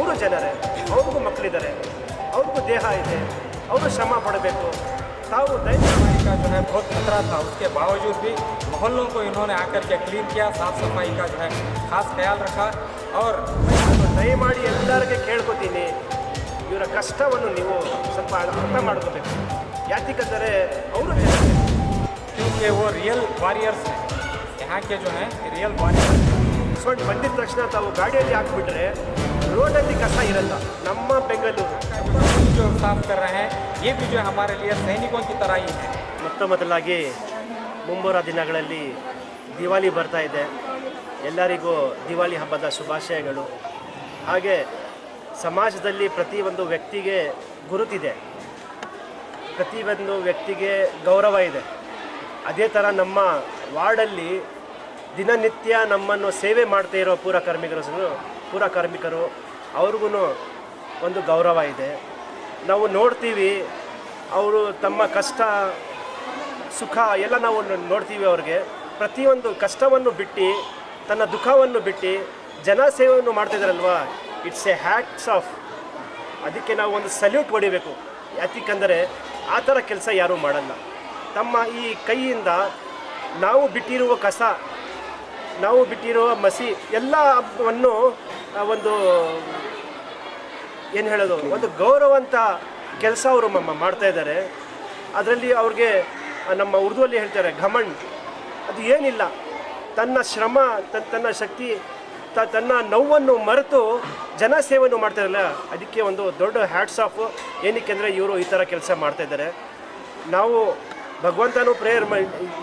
ಅವರು ಜನರೇ, ಅವ್ರಿಗೂ ಮಕ್ಕಳಿದ್ದಾರೆ, ಅವ್ರಿಗೂ ದೇಹ ಇದೆ, ಅವರು ಶ್ರಮ ಪಡಬೇಕು. ताऊ सफाई का जो है बहुत खतरा था, उसके बावजूद भी मोहल्लों को इन्होंने आकर के क्लीन किया, साफ़ सफाई का जो है खास ख्याल रखा. और ದಯಮಾಡಿ ಎಲ್ಲರಿಗೆ ಕೇಳ್ಕೊತೀನಿ, ಇವರ ಕಷ್ಟವನ್ನು ನೀವು ಸ್ವಲ್ಪ ಅರ್ಥ ಮಾಡ್ಕೋಬೇಕು. ಯಾಕೆಂದರೆ ಅವರು क्योंकि वो रियल वॉरियर्स हैं, यहाँ के जो हैं रियल वॉरियर्स. ಸೊಂಡು ಬಂದಿದ ತಕ್ಷಣ ತಾವು ಗಾಡಿಯಲ್ಲಿ ಹಾಕ್ಬಿಟ್ರೆ ರೋಡಲ್ಲಿ ಕಸ ಇರಲ್ಲ. ನಮ್ಮ ಬೆಂಗಳೂರು जो साफ कर रहे हैं ये भी जो हमारे लिए सैनिकों की तरह ही है. ಮೊದಲಾಗಿ ಮುಂಬರುವ ದಿನಗಳಲ್ಲಿ ದಿವಾಲಿ ಬರ್ತಾ ಇದೆ. ಎಲ್ಲರಿಗೂ ದಿವಾಲಿ ಹಬ್ಬದ ಶುಭಾಶಯಗಳು. ಹಾಗೆ ಸಮಾಜದಲ್ಲಿ ಪ್ರತಿಯೊಂದು ವ್ಯಕ್ತಿಗೆ ಗುರುತಿದೆ, ಪ್ರತಿಯೊಂದು ವ್ಯಕ್ತಿಗೆ ಗೌರವ ಇದೆ. ಅದೇ ಥರ ನಮ್ಮ ವಾರ್ಡಲ್ಲಿ ದಿನನಿತ್ಯ ನಮ್ಮನ್ನು ಸೇವೆ ಮಾಡ್ತಾ ಇರೋ ಪೂರ ಕಾರ್ಮಿಕರು ಅವ್ರಿಗೂ ಒಂದು ಗೌರವ ಇದೆ. ನಾವು ನೋಡ್ತೀವಿ, ಅವರು ತಮ್ಮ ಕಷ್ಟ ಸುಖ ಎಲ್ಲ ನಾವು ನೋಡ್ತೀವಿ. ಅವ್ರಿಗೆ ಪ್ರತಿಯೊಂದು ಕಷ್ಟವನ್ನು ಬಿಟ್ಟು, ತನ್ನ ದುಃಖವನ್ನು ಬಿಟ್ಟು ಜನಸೇವೆಯನ್ನು ಮಾಡ್ತಿದ್ದಾರಲ್ವ, ಇಟ್ಸ್ ಎ ಹ್ಯಾಟ್ಸ್ ಆಫ್. ಅದಕ್ಕೆ ನಾವು ಒಂದು ಸಲ್ಯೂಟ್ ಹೊಡಿಬೇಕು. ಯಾಕೆಂದರೆ ಆ ಥರ ಕೆಲಸ ಯಾರೂ ಮಾಡಲ್ಲ. ತಮ್ಮ ಈ ಕೈಯಿಂದ ನಾವು ಬಿಟ್ಟಿರುವ ಕಸ, ನಾವು ಬಿಟ್ಟಿರುವ ಮಸಿ ಎಲ್ಲವನ್ನು ಒಂದು ಏನು ಹೇಳೋದು, ಒಂದು ಗೌರವಂತ ಕೆಲಸ ಅವರು ಮಾಡ್ತಾಯಿದ್ದಾರೆ. ಅದರಲ್ಲಿ ಅವ್ರಿಗೆ ನಮ್ಮ ಉರ್ದುವಲ್ಲಿ ಹೇಳ್ತಾರೆ ಘಮಂಡ್, ಅದು ಏನಿಲ್ಲ. ತನ್ನ ಶ್ರಮ, ತನ್ನ ಶಕ್ತಿ, ತನ್ನ ನೋವನ್ನು ಮರೆತು ಜನಸೇವೆಯನ್ನು ಮಾಡ್ತಾಯಿರಲ್ಲ, ಅದಕ್ಕೆ ಒಂದು ದೊಡ್ಡ ಹ್ಯಾಟ್ಸ್ ಆಫ್. ಏನಕ್ಕೆ ಅಂದರೆ ಇವರು ಈ ಥರ ಕೆಲಸ ಮಾಡ್ತಾಯಿದ್ದಾರೆ. ನಾವು ಭಗವಂತನೂ ಪ್ರೇಯರ್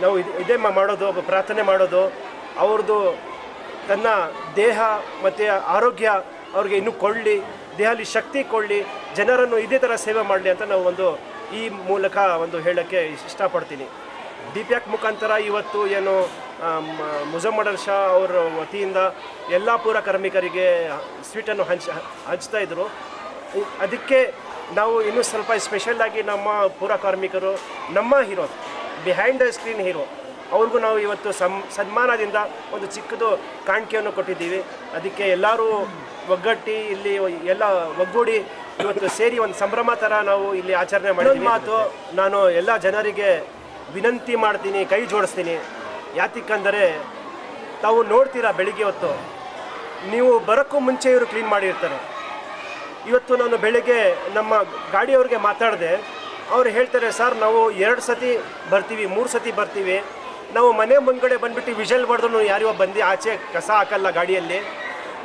ನಾವು ಇದೇ ಮಾಡೋದು, ಪ್ರಾರ್ಥನೆ ಮಾಡೋದು, ಅವ್ರದ್ದು ತನ್ನ ದೇಹ ಮತ್ತು ಆರೋಗ್ಯ ಅವ್ರಿಗೆ ಇನ್ನೂ ಕೊಳ್ಳಿ, ದೇಹದಲ್ಲಿ ಶಕ್ತಿ ಕೊಳ್ಳಿ, ಜನರನ್ನು ಇದೇ ಥರ ಸೇವೆ ಮಾಡಲಿ ಅಂತ ನಾವು ಒಂದು ಈ ಮೂಲಕ ಒಂದು ಹೇಳೋಕ್ಕೆ ಇಷ್ಟಪಡ್ತೀನಿ. DPAC ಮುಖಾಂತರ ಇವತ್ತು ಏನು ಮುಜಮ್ಮಡರ್ ಶಾ ಅವರ ವತಿಯಿಂದ ಎಲ್ಲ ಪೂರ ಕಾರ್ಮಿಕರಿಗೆ ಸ್ವೀಟನ್ನು ಹಂಚ್ತಾ ಇದ್ದರು. ಅದಕ್ಕೆ ನಾವು ಇನ್ನೂ ಸ್ವಲ್ಪ ಸ್ಪೆಷಲ್ಲಾಗಿ ನಮ್ಮ ಪೂರ ಕಾರ್ಮಿಕರು, ನಮ್ಮ hero, behind the screen hero, ಅವ್ರಿಗೂ ನಾವು ಇವತ್ತು ಸನ್ಮಾನದಿಂದ ಒಂದು ಚಿಕ್ಕದು ಕಾಣಿಕೆಯನ್ನು ಕೊಟ್ಟಿದ್ದೀವಿ. ಅದಕ್ಕೆ ಎಲ್ಲರೂ ಒಗ್ಗಟ್ಟಿ ಇಲ್ಲಿ ಎಲ್ಲ ಒಗ್ಗೂಡಿ ಇವತ್ತು ಸೇರಿ ಒಂದು ಸಂಭ್ರಮ ಥರ ನಾವು ಇಲ್ಲಿ ಆಚರಣೆ ಮಾಡಿದ್ದೀವಿ. ಮಾತು ನಾನು ಎಲ್ಲ ಜನರಿಗೆ ವಿನಂತಿ ಮಾಡ್ತೀನಿ, ಕೈ ಜೋಡಿಸ್ತೀನಿ. ಯಾಕೆಂದರೆ ತಾವು ನೋಡ್ತೀರಾ, ಬೆಳಿಗ್ಗೆ ಹೊತ್ತು ನೀವು ಬರೋಕ್ಕೂ ಮುಂಚೆ ಇವರು ಕ್ಲೀನ್ ಮಾಡಿರ್ತಾರೆ. ಇವತ್ತು ನಾನು ಬೆಳಗ್ಗೆ ನಮ್ಮ ಗಾಡಿಯವ್ರಿಗೆ ಮಾತಾಡಿದೆ. ಅವ್ರು ಹೇಳ್ತಾರೆ, ಸರ್ ನಾವು 2 ಸತಿ ಬರ್ತೀವಿ, 3 ಸತಿ ಬರ್ತೀವಿ, ನಾವು ಮನೆ ಮುಂದ್ಗಡೆ ಬಂದುಬಿಟ್ಟು ವಿಷಲ್ ಹೊಡೆದ್ರು ಯಾರಿಗೋ ಬಂದು ಆಚೆ ಕಸ ಹಾಕಲ್ಲ ಗಾಡಿಯಲ್ಲಿ,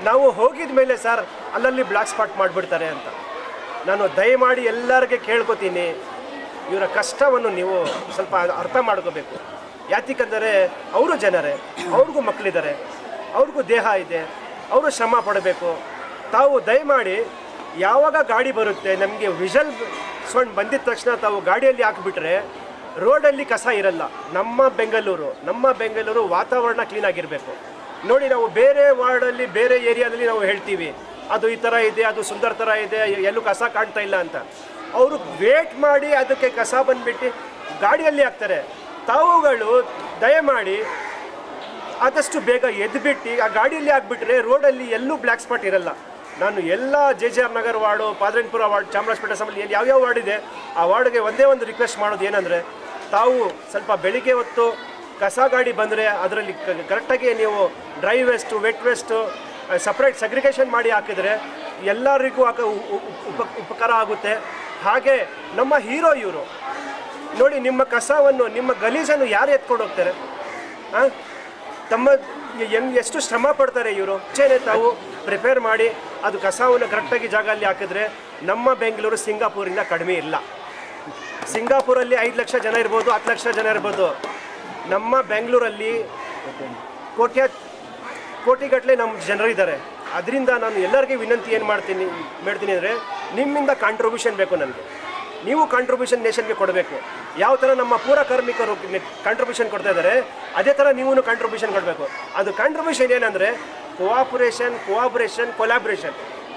ನಾವು ಹೋಗಿದ ಮೇಲೆ ಸರ್ ಅಲ್ಲಲ್ಲಿ ಬ್ಲ್ಯಾಕ್ ಸ್ಪಾಟ್ ಮಾಡಿಬಿಡ್ತಾರೆ ಅಂತ. ನಾನು ದಯಮಾಡಿ ಎಲ್ಲರಿಗೆ ಕೇಳ್ಕೊತೀನಿ, ಇವರ ಕಷ್ಟವನ್ನು ನೀವು ಸ್ವಲ್ಪ ಅರ್ಥ ಮಾಡ್ಕೋಬೇಕು. ಯಾಕೆಂದರೆ ಅವರು ಜನರೇ, ಅವ್ರಿಗೂ ಮಕ್ಕಳಿದ್ದಾರೆ, ಅವ್ರಿಗೂ ದೇಹ ಇದೆ, ಅವರು ಶ್ರಮ ಪಡಬೇಕು. ತಾವು ದಯಮಾಡಿ ಯಾವಾಗ ಗಾಡಿ ಬರುತ್ತೆ, ನಮಗೆ ವಿಷಲ್ ಸೊಂಡು ಬಂದಿದ ತಕ್ಷಣ ತಾವು ಗಾಡಿಯಲ್ಲಿ ಹಾಕಿಬಿಟ್ರೆ ರೋಡಲ್ಲಿ ಕಸ ಇರಲ್ಲ. ನಮ್ಮ ಬೆಂಗಳೂರು ವಾತಾವರಣ ಕ್ಲೀನಾಗಿರಬೇಕು. ನೋಡಿ, ನಾವು ಬೇರೆ ವಾರ್ಡಲ್ಲಿ, ಬೇರೆ ಏರಿಯಾದಲ್ಲಿ ನಾವು ಹೇಳ್ತೀವಿ ಅದು ಈ ಥರ ಇದೆ, ಅದು ಸುಂದರ ಥರ ಇದೆ, ಎಲ್ಲೂ ಕಸ ಕಾಣ್ತಾ ಇಲ್ಲ ಅಂತ. ಅವರು ವೇಟ್ ಮಾಡಿ ಅದಕ್ಕೆ ಕಸ ಬಂದುಬಿಟ್ಟು ಗಾಡಿಯಲ್ಲಿ ಹಾಕ್ತಾರೆ. ತಾವುಗಳು ದಯಮಾಡಿ ಆದಷ್ಟು ಬೇಗ ಎದ್ದುಬಿಟ್ಟು ಆ ಗಾಡಿಯಲ್ಲಿ ಹಾಕ್ಬಿಟ್ರೆ ರೋಡಲ್ಲಿ ಎಲ್ಲೂ ಬ್ಲ್ಯಾಕ್ ಸ್ಪಾಟ್ ಇರಲ್ಲ. ನಾನು ಎಲ್ಲ JJR Nagar ward, Padarayanapura ward, Chamarajpet ಸಂಬಂಧ ಯಾವ್ಯಾವ ವಾರ್ಡ್ ಇದೆ ಆ ವಾರ್ಡ್ಗೆ ಒಂದೇ ಒಂದು ರಿಕ್ವೆಸ್ಟ್ ಮಾಡೋದು ಏನಂದರೆ, ತಾವು ಸ್ವಲ್ಪ ಬೆಳಿಗ್ಗೆ ಹೊತ್ತು ಕಸ ಗಾಡಿ ಬಂದರೆ ಅದರಲ್ಲಿ ಕರೆಕ್ಟಾಗಿ ನೀವು dry waste, wet waste separate segregation ಮಾಡಿ ಹಾಕಿದರೆ ಎಲ್ಲರಿಗೂ ಉಪಕಾರ ಆಗುತ್ತೆ. ಹಾಗೆ ನಮ್ಮ ಹೀರೋ ಇವರು ನೋಡಿ, ನಿಮ್ಮ ಕಸವನ್ನು, ನಿಮ್ಮ ಗಲೀಜನ್ನು ಯಾರು ಎತ್ಕೊಂಡು ಹೋಗ್ತಾರೆ? ತಮ್ಮ ಎಷ್ಟು ಶ್ರಮ ಪಡ್ತಾರೆ ಇವರು. ತಾವು ಪ್ರಿಪೇರ್ ಮಾಡಿ ಅದು ಕಸವನ್ನು ಕರೆಕ್ಟಾಗಿ ಜಾಗದಲ್ಲಿ ಹಾಕಿದ್ರೆ ನಮ್ಮ ಬೆಂಗಳೂರು ಸಿಂಗಾಪುರಿಂದ ಕಡಿಮೆ ಇಲ್ಲ. ಸಿಂಗಾಪುರಲ್ಲಿ 5 ಲಕ್ಷ ಜನ ಇರ್ಬೋದು, 10 ಲಕ್ಷ ಜನ ಇರ್ಬೋದು. ನಮ್ಮ ಬೆಂಗಳೂರಲ್ಲಿ ಕೋಟಿಗಟ್ಟಲೆ ನಮ್ಮ ಜನರಿದ್ದಾರೆ. ಅದರಿಂದ ನಾನು ಎಲ್ಲರಿಗೂ ವಿನಂತಿ ಏನು ಮಾಡ್ತೀನಿ ಅಂದರೆ, ನಿಮ್ಮಿಂದ ಕಾಂಟ್ರಿಬ್ಯೂಷನ್ ಬೇಕು ನನಗೆ. ನೀವು ಕಾಂಟ್ರಿಬ್ಯೂಷನ್ ನೇಷನ್ಗೆ ಕೊಡಬೇಕು. ಯಾವ ಥರ ನಮ್ಮ ಪೂರ ಕಾರ್ಮಿಕರು ಕಾಂಟ್ರಿಬ್ಯೂಷನ್ ಕೊಡ್ತಾ ಇದ್ದಾರೆ, ಅದೇ ಥರ ನೀವು ಕಾಂಟ್ರಿಬ್ಯೂಷನ್ ಕೊಡಬೇಕು. ಅದು ಕಾಂಟ್ರಿಬ್ಯೂಷನ್ ಏನಂದರೆ ಕೋಆಪರೇಷನ್, ಕೊಲಾಬ್ರೇಷನ್.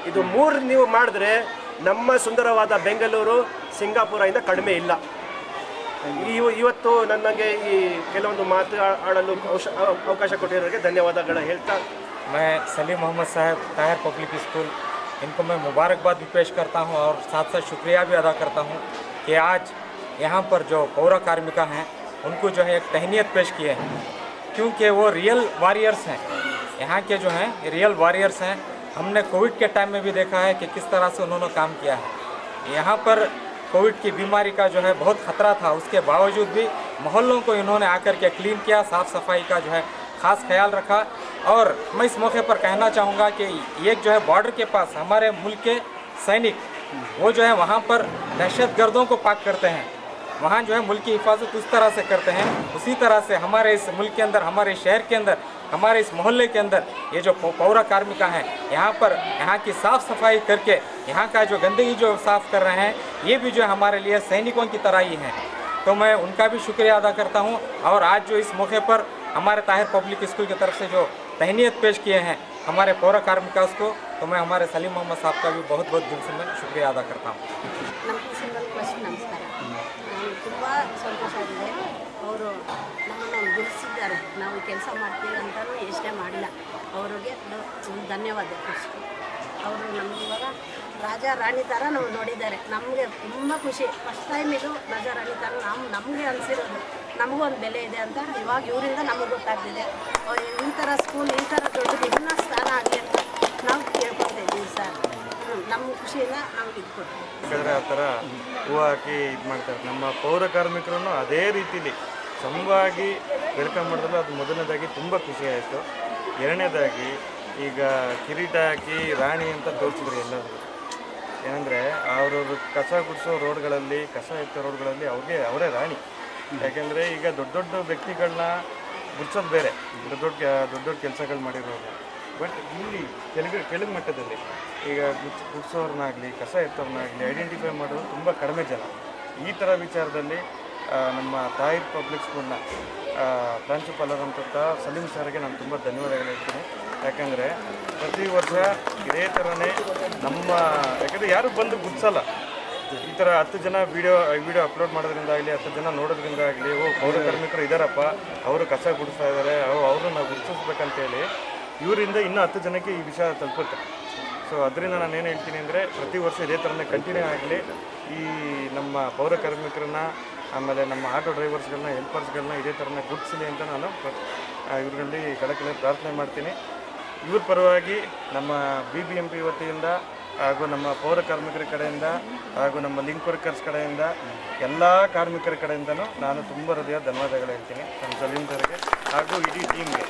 ಇದು 3 ನೀವು ಮಾಡಿದ್ರೆ ನಮ್ಮ ಸುಂದರವಾದ ಬೆಂಗಳೂರು ಸಿಂಗಾಪುರದಿಂದ ಕಡಿಮೆ ಇಲ್ಲ. ಇವತ್ತು ನನಗೆ ಈ ಕೆಲವೊಂದು ಮಾತು ಆಡಲು ಅವಕಾಶ ಕೊಟ್ಟಿರೋರಿಗೆ ಧನ್ಯವಾದಗಳು ಹೇಳ್ತಾ, मैं सलीम मोहम्मद साहब ताहिर पब्लिक स्कूल इनको मैं मुबारकबाद भी पेश करता हूँ और साथ साथ शुक्रिया भी अदा करता हूँ कि आज यहाँ पर जो पौर कार्मिका हैं उनको जो है एक तहनीत पेश किए हैं, क्योंकि वो रियल वॉरियर्स हैं। यहाँ के जो हैं रियल वॉरियर्स हैं। हमने कोविड के टाइम में भी देखा है कि किस तरह से उन्होंने काम किया है। यहाँ पर कोविड की बीमारी का जो है बहुत ख़तरा था, उसके बावजूद भी मोहल्लों को इन्होंने आकर के क्लीन किया, साफ़ सफाई का जो है ख़ास ख्याल रखा। और मैं इस मौके पर कहना चाहूँगा कि एक जो है बॉर्डर के पास हमारे मुल्क के सैनिक वो जो है वहाँ पर दहशतगर्दों को पाक करते हैं, वहाँ जो है मुल्क की हिफाजत उस तरह से करते हैं। उसी तरह से हमारे इस मुल्क के अंदर, हमारे शहर के अंदर, हमारे इस मोहल्ले के अंदर ये जो पौर कार्मिका हैं यहाँ पर यहाँ की साफ़ सफाई करके यहाँ का जो गंदगी जो साफ़ कर रहे हैं, ये भी जो हमारे लिए सैनिकों की तरह ही हैं। तो मैं उनका भी शुक्रिया अदा करता हूँ। और आज जो इस मौके पर हमारे ताहिर पब्लिक स्कूल की तरफ से जो तहनीत पेश किए हैं हमारे पौर कार्मिका को, तो मैं हमारे सलीम मोहम्मद साहब का भी बहुत बहुत दिल से मैं शुक्रिया अदा करता हूँ। ನಮಸ್ಕಾರ. ತುಂಬ ಸಂತೋಷ ಆಗಿದೆ. ಅವರು ನಮ್ಮನ್ನು ಗುರುತಿಸಿದ್ದಾರೆ. ನಾವು ಕೆಲಸ ಮಾಡ್ತೀವಿ ಅಂತಲೂ ಯೋಚನೆ ಮಾಡಿಲ್ಲ. ಅವರಿಗೆ ಧನ್ಯವಾದ ಅಷ್ಟೇ. ಅವರು ನಮ್ಗೆ ಇವಾಗ ರಾಜ ರಾಣಿ ಥರ ನಾವು ನೋಡಿದ್ದಾರೆ. ನಮಗೆ ತುಂಬ ಖುಷಿ. ಫಸ್ಟ್ ಟೈಮ್ ಇದು ರಾಜ ರಾಣಿ ಥರ ನಮಗೆ ಅನಿಸಿರೋದು. ನಮಗೂ ಒಂದು ಬೆಲೆ ಇದೆ ಅಂತ ಇವಾಗ ಇವರಿಂದ ನಮಗೆ ಗೊತ್ತಾಗ್ತಿದೆ. ಅವ್ರು ಈ ಥರ ಸ್ಕೂಲ್ ಈ ಥರ ದೊಡ್ಡ ವಿಭಿನ್ನ ಸ್ಥಾನ ಆಗಲಿ ಅಂತ ನಾವು ಕೇಳ್ಕೊತಾ ಇದ್ದೀವಿ ಸರ್. ನಮ್ಮ ಖುಷಿಯಿಂದ ನಾವು ಇದು ಕೊಡ್ತೀವಿ. ಯಾಕಂದರೆ ಆ ಥರ ಹೂವು ಹಾಕಿ ಇದು ಮಾಡ್ತಾರೆ. ನಮ್ಮ ಪೌರ ಕಾರ್ಮಿಕರನ್ನು ಅದೇ ರೀತಿಲಿ ಸಮವಾಗಿ ವೆಲ್ಕಮ್ ಮಾಡಿದ್ರು. ಅದು ಮೊದಲನೇದಾಗಿ ತುಂಬ ಖುಷಿ ಆಯಿತು. ಎರಡನೇದಾಗಿ ಈಗ ಕಿರೀಟ ಹಾಕಿ ರಾಣಿ ಅಂತ ತೋರಿಸಿದ್ರು ಎಲ್ಲರೂ. ಏನಂದರೆ ಅವರು ಕಸ ಗುಡಿಸೋ ರೋಡ್ಗಳಲ್ಲಿ, ಕಸ ಎತ್ತೋ ರೋಡ್ಗಳಲ್ಲಿ ಅವರೇ ರಾಣಿ. ಯಾಕೆಂದರೆ ಈಗ ದೊಡ್ಡ ದೊಡ್ಡ ವ್ಯಕ್ತಿಗಳನ್ನ ಗುಡಿಸೋದು ಬೇರೆ, ದೊಡ್ಡ ದೊಡ್ಡ ಕೆಲಸಗಳು ಮಾಡಿರೋರು. ಬಟ್ ಇಲ್ಲಿ ಕೆಳಗೆ ಮಟ್ಟದಲ್ಲಿ ಈಗ ಗುಡಿಸೋರ್ನಾಗಲಿ ಕಸ ಎತ್ತೋರ್ನಾಗಲಿ ಐಡೆಂಟಿಫೈ ಮಾಡೋದು ತುಂಬ ಕಡಿಮೆ ಜನ. ಈ ಥರ ವಿಚಾರದಲ್ಲಿ ನಮ್ಮ ತಾಹಿರ್ ಪಬ್ಲಿಕ್ ಸ್ಕೂಲ್ನ ಪ್ರಾಂಶುಪಾಲರಂಥ ಸಲೀಂ ಸರ್ಗೆ ನಾನು ತುಂಬ ಧನ್ಯವಾದಗಳು ಹೇಳ್ತೀನಿ. ಯಾಕಂದರೆ ಪ್ರತಿ ವರ್ಷ ಇದೇ ಥರನೇ ಯಾಕಂದರೆ ಯಾರು ಬಂದು ಗುಡಿಸಲ್ಲ. ಈ ಥರ 10 ಜನ ವಿಡಿಯೋ ಅಪ್ಲೋಡ್ ಮಾಡೋದ್ರಿಂದ ಆಗಲಿ, 10 ಜನ ನೋಡೋದ್ರಿಂದ ಆಗಲಿ, ಪೌರ ಕಾರ್ಮಿಕರು ಇದ್ದಾರಪ್ಪ, ಅವರು ಕಸ ಗುಡಿಸ್ತಾ ಇದ್ದಾರೆ, ಅವರು ನಾವು ಗುಡಿಸ್ಬೇಕಂತೇಳಿ ಇವರಿಂದ ಇನ್ನೂ 10 ಜನಕ್ಕೆ ಈ ವಿಷಯ ತಲುಪುತ್ತೆ. ಸೊ ಅದರಿಂದ ನಾನು ಏನು ಹೇಳ್ತೀನಿ ಅಂದರೆ ಪ್ರತಿ ವರ್ಷ ಇದೇ ಥರನೇ ಕಂಟಿನ್ಯೂ ಆಗಲಿ. ಈ ನಮ್ಮ ಪೌರ ಕಾರ್ಮಿಕರನ್ನ, ಆಮೇಲೆ ನಮ್ಮ ಆಟೋ ಡ್ರೈವರ್ಸ್ಗಳನ್ನ, ಹೆಲ್ಪರ್ಸ್ಗಳನ್ನ ಇದೇ ಥರನೇ ಗುಡಿಸಲಿ ಅಂತ ನಾನು ಇವ್ರಲ್ಲಿ ಕಳಕಳಿ ಪ್ರಾರ್ಥನೆ ಮಾಡ್ತೀನಿ. ಇವ್ರ ಪರವಾಗಿ ನಮ್ಮ BBMP ವತಿಯಿಂದ ಹಾಗೂ ನಮ್ಮ ಪೌರ ಕಾರ್ಮಿಕರ ಕಡೆಯಿಂದ ಹಾಗೂ ನಮ್ಮ ಲಿಂಕ್ ವರ್ಕರ್ಸ್ ಕಡೆಯಿಂದ ಎಲ್ಲ ಕಾರ್ಮಿಕರ ಕಡೆಯಿಂದನೂ ನಾನು ತುಂಬ ಹೃದಯ ಧನ್ಯವಾದಗಳು ಹೇಳ್ತೀನಿ ನಮ್ಮ ಸಲೀಂ ಸರ್ಗೆ ಹಾಗೂ ಇಡೀ ಟೀಮ್ಗೆ.